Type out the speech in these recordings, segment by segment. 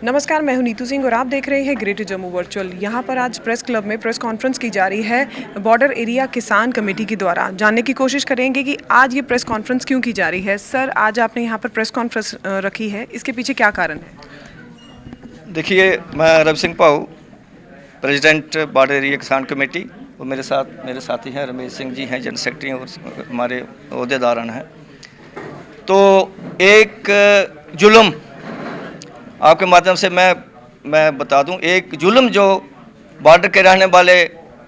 नमस्कार, मैं हूं नीतू सिंह और आप देख रहे हैं ग्रेटर जम्मू वर्चुअल। यहां पर आज प्रेस क्लब में प्रेस कॉन्फ्रेंस की जा रही है बॉर्डर एरिया किसान कमेटी के द्वारा। जानने की कोशिश करेंगे कि आज ये प्रेस कॉन्फ्रेंस क्यों की जा रही है। सर, आज आपने यहां पर प्रेस कॉन्फ्रेंस रखी है, इसके पीछे क्या कारण है? देखिए, मैं रवि सिंह पाऊ, प्रेसिडेंट बॉर्डर एरिया किसान कमेटी, और मेरे साथी हैं रमेश सिंह जी हैं, जनरल सेक्रेटरी और हमारे अहदेदारान हैं। तो एक जुल्म आपके माध्यम से मैं बता दूं, एक जुल्म जो बॉर्डर के रहने वाले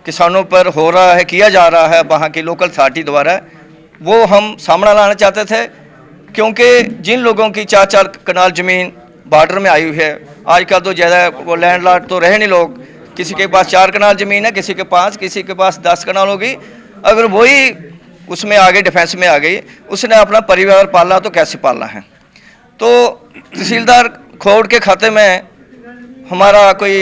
किसानों पर हो रहा है, किया जा रहा है वहाँ की लोकल अथॉरिटी द्वारा, वो हम सामना लाना चाहते थे। क्योंकि जिन लोगों की 4-4 कनाल ज़मीन बॉर्डर में आई हुई है, आजकल तो ज़्यादा वो लैंडलॉर्ड तो रहे नहीं लोग, किसी के पास 4 कनाल ज़मीन है, किसी के पास 10 कनाल होगी। अगर वही उसमें आ गई, डिफेंस में आ गई, उसने अपना परिवार पालना तो कैसे पालना है। तो तहसीलदार खोड़ के खाते में हमारा कोई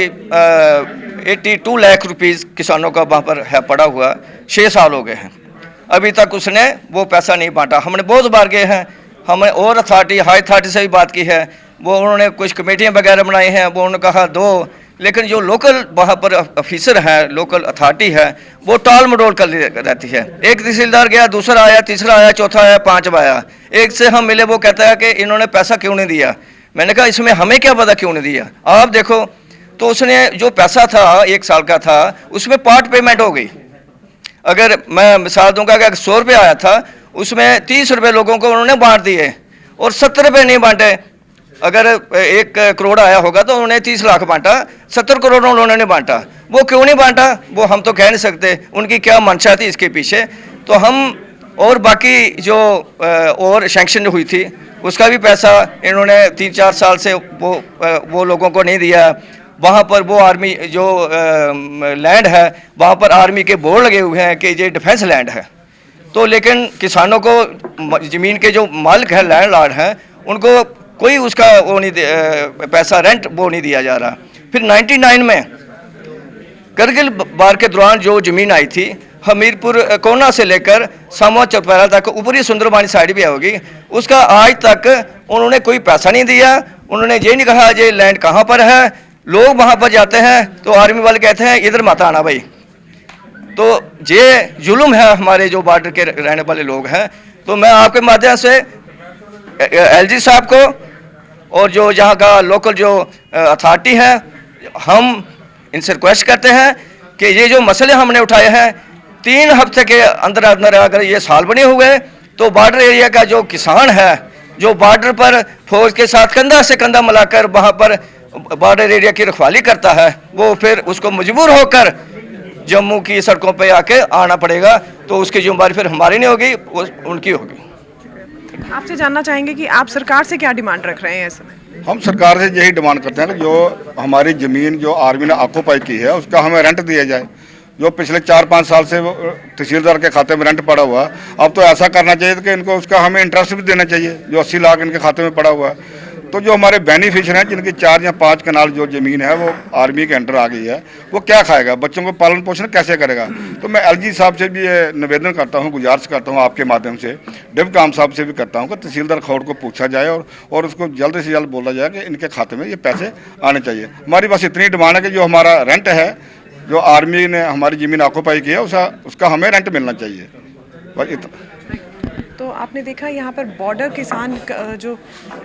82 लाख रुपीज़ किसानों का वहाँ पर है पड़ा हुआ, 6 साल हो गए हैं, अभी तक उसने वो पैसा नहीं बांटा। हमने बहुत बार गए हैं, हमने और अथॉरिटी, हाई अथॉरिटी से भी बात की है, वो उन्होंने कुछ कमेटियाँ वगैरह बनाई हैं, वो उन्होंने कहा दो, लेकिन जो लोकल वहाँ पर ऑफिसर हैं, लोकल अथॉरिटी है, वो टाल मटोल कर रहती है। एक तहसीलदार गया, दूसरा आया, तीसरा आया, चौथा आया, 5वां आया। एक से हम मिले, वो कहता है कि इन्होंने पैसा क्यों नहीं दिया। मैंने कहा इसमें हमें क्या पता क्यों नहीं दिया, आप देखो। तो उसने जो पैसा था 1 साल का था, उसमें पार्ट पेमेंट हो गई। अगर मैं मिसाल दूंगा कि 100 रुपये आया था, उसमें 30 रुपये लोगों को उन्होंने बांट दिए और 70 रुपये नहीं बांटे। अगर 1 करोड़ आया होगा तो उन्होंने 30 लाख बांटा, 70 करोड़ उन्होंने नहीं बांटा। वो क्यों नहीं बांटा, वो हम तो कह नहीं सकते, उनकी क्या मंशा थी इसके पीछे। तो हम और बाकी जो और सैंक्शन हुई थी, उसका भी पैसा इन्होंने 3-4 साल से वो लोगों को नहीं दिया। वहाँ पर वो आर्मी जो लैंड है, वहाँ पर आर्मी के बोर्ड लगे हुए हैं कि ये डिफेंस लैंड है। तो लेकिन किसानों को ज़मीन के जो मालिक हैं, लैंड लॉर्ड हैं, उनको कोई उसका वो नहीं पैसा रेंट वो नहीं दिया जा रहा। फिर 99 में करगिल वार के दौरान जो ज़मीन आई थी, हमीरपुर कोना से लेकर सामवा चौपारा तक, ऊपरी सुंदरबानी साइड भी होगी, उसका आज तक उन्होंने कोई पैसा नहीं दिया। उन्होंने ये नहीं कहा ये लैंड कहाँ पर है। लोग वहाँ पर जाते हैं तो आर्मी वाले कहते हैं इधर मत आना भाई। तो ये जुल्म है हमारे जो बॉर्डर के रहने वाले लोग हैं। तो मैं आपके माध्यम से LG साहब को और जो यहाँ का लोकल जो अथॉरिटी है, हम इनसे रिक्वेस्ट करते हैं कि ये जो मसले हमने उठाए हैं, 3 हफ्ते के अंदर अंदर अगर ये सॉल्व बने हुए तो बॉर्डर एरिया का जो किसान है, जो बॉर्डर पर फौज के साथ कंधा से कंधा मिलाकर वहाँ पर बॉर्डर एरिया की रखवाली करता है, वो फिर उसको मजबूर होकर जम्मू की सड़कों पे आके आना पड़ेगा। तो उसकी जिम्मेदारी फिर हमारी नहीं होगी, वो उनकी होगी। आपसे जानना चाहेंगे कि आप सरकार से क्या डिमांड रख रहे हैं इस समय? हम सरकार से यही डिमांड करते हैं कि जो हमारी ज़मीन जो आर्मी ने ऑक्यूपाई की है, उसका हमें रेंट दिया जाए। जो पिछले 4-5 साल से तहसीलदार के खाते में रेंट पड़ा हुआ, अब तो ऐसा करना चाहिए कि इनको उसका हमें इंटरेस्ट भी देना चाहिए। जो 80 लाख इनके खाते में पड़ा हुआ है, तो जो हमारे बेनिफिशियर हैं, जिनकी 4 या 5 कनाल जो ज़मीन है वो आर्मी के अंडर आ गई है, वो क्या खाएगा, बच्चों को पालन पोषण कैसे करेगा। तो मैं LG साहब से भी ये निवेदन करता हूँ, गुजारिश करता हूँ आपके माध्यम से, डिप्टी साहब से भी करता हूँ कि तहसीलदार खोड़ को पूछा जाए और उसको जल्द से जल्द बोला जाए कि इनके खाते में ये पैसे आने चाहिए। हमारी बस इतनी डिमांड है कि जो हमारा रेंट है, जो आर्मी ने हमारी ज़मीन ऑक्यूपाई की है, उसका हमें रेंट मिलना चाहिए। बस इतना। तो आपने देखा यहाँ पर जो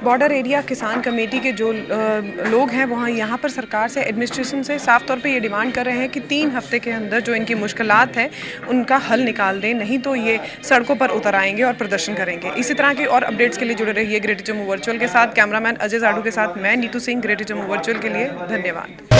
बॉर्डर एरिया किसान कमेटी के जो लोग हैं, वहाँ यहाँ पर सरकार से, एडमिनिस्ट्रेशन से साफ तौर पे ये डिमांड कर रहे हैं कि 3 हफ्ते के अंदर जो इनकी मुश्किलात है उनका हल निकाल दें, नहीं तो ये सड़कों पर उतर आएंगे और प्रदर्शन करेंगे। इसी तरह के और अपडेट्स के लिए जुड़े रहिए ग्रेटर जम्मू वर्चुअल के साथ। कैमरामैन अजय जाडू के साथ मैं नीतू सिंह, ग्रेटर जम्मू वर्चुअल के लिए। धन्यवाद।